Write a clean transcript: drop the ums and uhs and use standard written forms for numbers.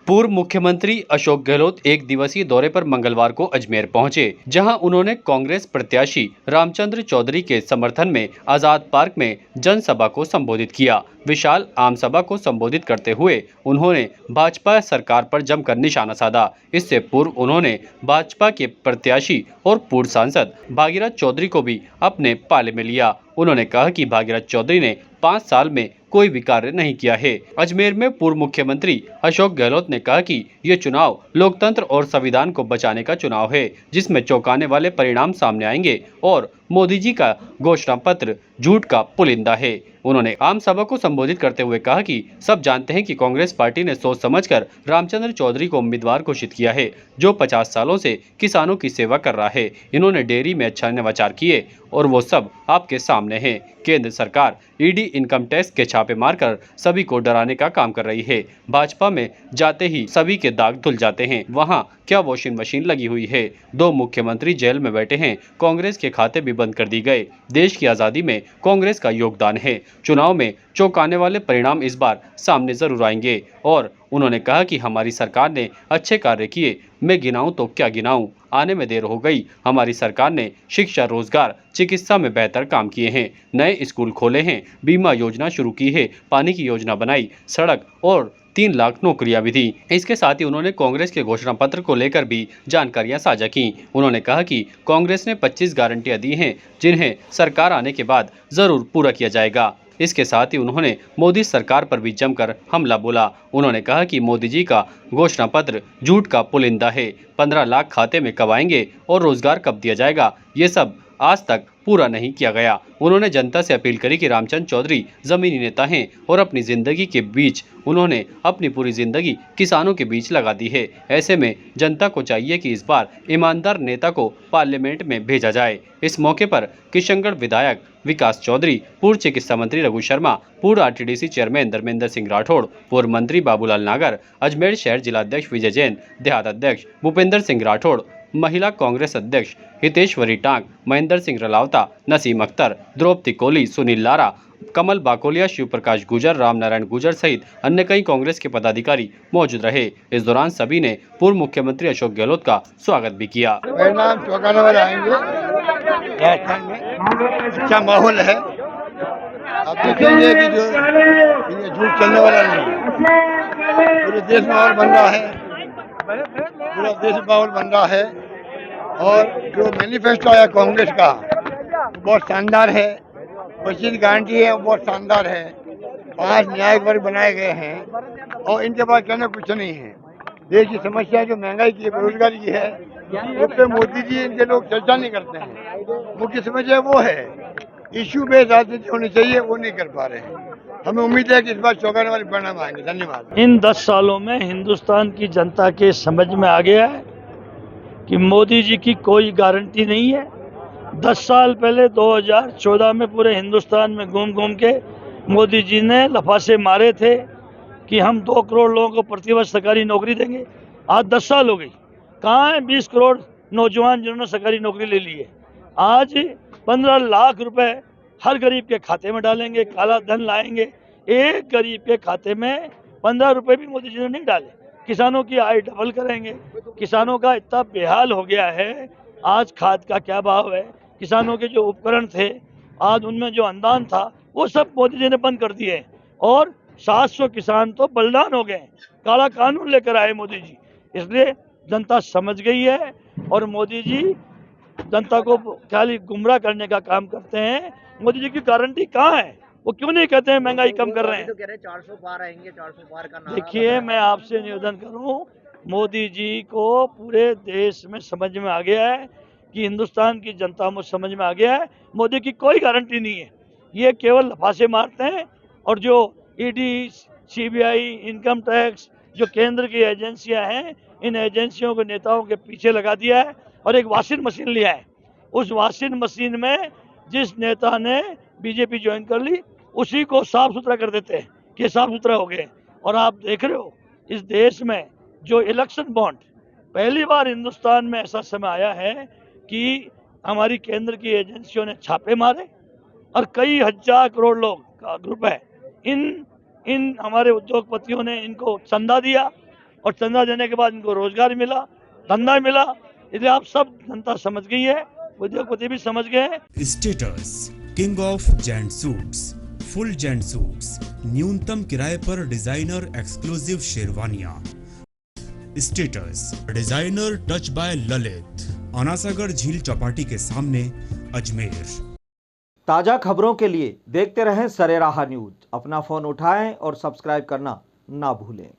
पूर्व मुख्यमंत्री अशोक गहलोत एक दिवसीय दौरे पर मंगलवार को अजमेर पहुंचे, जहां उन्होंने कांग्रेस प्रत्याशी रामचंद्र चौधरी के समर्थन में आजाद पार्क में जनसभा को संबोधित किया। विशाल आम सभा को संबोधित करते हुए उन्होंने भाजपा सरकार पर जमकर निशाना साधा। इससे पूर्व उन्होंने भाजपा के प्रत्याशी और पूर्व सांसद भागीरथ चौधरी को भी अपने पाले में लिया। उन्होंने कहा कि भागीरथ चौधरी ने 5 साल में कोई भी कार्य नहीं किया है। अजमेर में पूर्व मुख्यमंत्री अशोक गहलोत ने कहा कि ये चुनाव लोकतंत्र और संविधान को बचाने का चुनाव है, जिसमें चौंकाने वाले परिणाम सामने आएंगे और मोदी जी का घोषणा पत्र झूठ का पुलिंदा है। उन्होंने आम सभा को संबोधित करते हुए कहा कि सब जानते हैं कि कांग्रेस पार्टी ने सोच समझकर रामचंद्र चौधरी को उम्मीदवार घोषित किया है, जो 50 सालों से किसानों की सेवा कर रहा है। इन्होंने डेयरी में अच्छा नवाचार किए और वो सब आपके सामने हैं। केंद्र सरकार ईडी इनकम टैक्स के छापे मारकर सभी को डराने का काम कर रही है। भाजपा में जाते ही सभी के दाग धुल जाते हैं। वहां क्या वॉशिंग मशीन लगी हुई है? 2 मुख्यमंत्री जेल में बैठे हैं। कांग्रेस के खाते भी बंद कर दिए गए। देश की आजादी में कांग्रेस का योगदान है। चुनाव में चौंकाने वाले परिणाम इस बार सामने जरूर आएंगे। और उन्होंने कहा कि हमारी सरकार ने अच्छे कार्य किए। मैं गिनाऊं तो क्या गिनाऊं, आने में देर हो गई। हमारी सरकार ने शिक्षा, रोजगार, चिकित्सा में बेहतर काम किए हैं। नए स्कूल खोले हैं, बीमा योजना शुरू की है, पानी की योजना बनाई, सड़क और 3 लाख नौकरियां भी दी। इसके साथ ही उन्होंने कांग्रेस के घोषणा पत्र को लेकर भी जानकारियां साझा की। उन्होंने कहा कि कांग्रेस ने 25 गारंटियां दी हैं, जिन्हें सरकार आने के बाद जरूर पूरा किया जाएगा। इसके साथ ही उन्होंने मोदी सरकार पर भी जमकर हमला बोला। उन्होंने कहा कि मोदी जी का घोषणा पत्र झूठ का पुलिंदा है। 15 लाख खाते में कब आएंगे और रोजगार कब दिया जाएगा, ये सब आज तक पूरा नहीं किया गया। उन्होंने जनता से अपील करी कि रामचंद्र चौधरी जमीनी नेता हैं और अपनी जिंदगी के बीच उन्होंने अपनी पूरी जिंदगी किसानों के बीच लगा दी है। ऐसे में जनता को चाहिए कि इस बार ईमानदार नेता को पार्लियामेंट में भेजा जाए। इस मौके पर किशनगढ़ विधायक विकास चौधरी, पूर्व चिकित्सा मंत्री रघु शर्मा, पूर्व आरटीडीसी चेयरमैन धर्मेंद्र सिंह राठौड़, पूर्व मंत्री बाबूलाल नागर, अजमेर शहर जिलाध्यक्ष विजय जैन, देहात अध्यक्ष भूपेंद्र सिंह राठौड़, महिला कांग्रेस अध्यक्ष हितेश्वरी टांग, महेंद्र सिंह रलावता, नसीम अख्तर, द्रौपदी कोहली, सुनील लारा, कमल बाकोलिया, शिव प्रकाश गुजर, राम नारायण गुजर सहित अन्य कई कांग्रेस के पदाधिकारी मौजूद रहे। इस दौरान सभी ने पूर्व मुख्यमंत्री अशोक गहलोत का स्वागत भी किया। परिणाम चौंकाने वाले आएंगे। राजस्थान में अच्छा माहौल है। आप देखेंगे कि जो ये झूठ चलने वाला नहीं है। पूरे देश में माहौल बन रहा है, पूरा देश में माहौल बन रहा है। और जो मैनिफेस्टो आया कांग्रेस का वो बहुत शानदार है। 25 गारंटी है वो बहुत शानदार है। 5 न्यायिक वर्ग बनाए गए हैं और इनके पास कहना कुछ नहीं है। देश की समस्या जो महंगाई की, बेरोजगारी की है, उस पर मोदी जी इनके लोग चर्चा नहीं करते हैं। मुख्य समस्या वो है, इश्यू बेस्ड राजनीति होनी चाहिए, वो नहीं कर पा रहे हैं। हमें उम्मीद है कि इस बार चौंकाने वाले परिणाम आएंगे। धन्यवाद। इन 10 सालों में हिंदुस्तान की जनता के समझ में आ गया है कि मोदी जी की कोई गारंटी नहीं है। 10 साल पहले 2014 में पूरे हिंदुस्तान में घूम घूम के मोदी जी ने लफासे मारे थे कि हम 2 करोड़ लोगों को प्रतिवर्ष सरकारी नौकरी देंगे। आज 10 साल हो गई, कहाँ है 20 करोड़ नौजवान जिन्होंने सरकारी नौकरी ले ली है? आज 15 लाख रुपए हर गरीब के खाते में डालेंगे, काला धन लाएंगे। एक गरीब के खाते में 15 रुपए भी मोदी जी ने नहीं डाले। किसानों की आय डबल करेंगे। किसानों का इतना बेहाल हो गया है। आज खाद का क्या भाव है? किसानों के जो उपकरण थे, आज उनमें जो अनुदान था, वो सब मोदी जी ने बंद कर दिए और 700 किसान तो बलिदान हो गए। काला कानून लेकर आए मोदी जी। इसलिए जनता समझ गई है और मोदी जी जनता को खाली गुमराह करने का काम करते हैं। मोदी जी की गारंटी कहाँ है? वो क्यों नहीं कहते हैं महंगाई कम कर रहे हैं? तो कह रहे 400 पार आएंगे, 400 पार का नारा। देखिए, मैं आपसे निवेदन करूं, मोदी जी को पूरे देश में समझ में आ गया है कि हिंदुस्तान की जनता में समझ में आ गया है मोदी की कोई गारंटी नहीं है। ये केवल लफासे मारते हैं और जो ईडी, सीबीआई, इनकम टैक्स, जो केंद्र की एजेंसियां हैं, इन एजेंसियों को नेताओं के पीछे लगा दिया है और एक वॉशिंग मशीन लिया है। उस वॉशिंग मशीन में जिस नेता ने बीजेपी ज्वाइन कर ली, उसी को साफ सुथरा कर देते हैं कि साफ सुथरा हो गए। और आप देख रहे हो इस देश में जो इलेक्शन बॉन्ड, पहली बार हिंदुस्तान में ऐसा समय आया है कि हमारी केंद्र की एजेंसियों ने छापे मारे और कई हजार करोड़ लोग का ग्रुप है, इन हमारे उद्योगपतियों ने इनको चंदा दिया और चंदा देने के बाद इनको रोजगार मिला, धंधा मिला। इसलिए आप सब जनता समझ गई है, उद्योगपति भी समझ गए हैं। Status king of gent suits, full gent suits, न्यूनतम किराए पर डिजाइनर एक्सक्लूसिव शेरवानियां। Status designer touch by Lalit, Anasagar झील चौपाटी के सामने, अजमेर। ताज़ा खबरों के लिए देखते रहें सरेराह न्यूज। अपना फ़ोन उठाएं और सब्सक्राइब करना ना भूलें।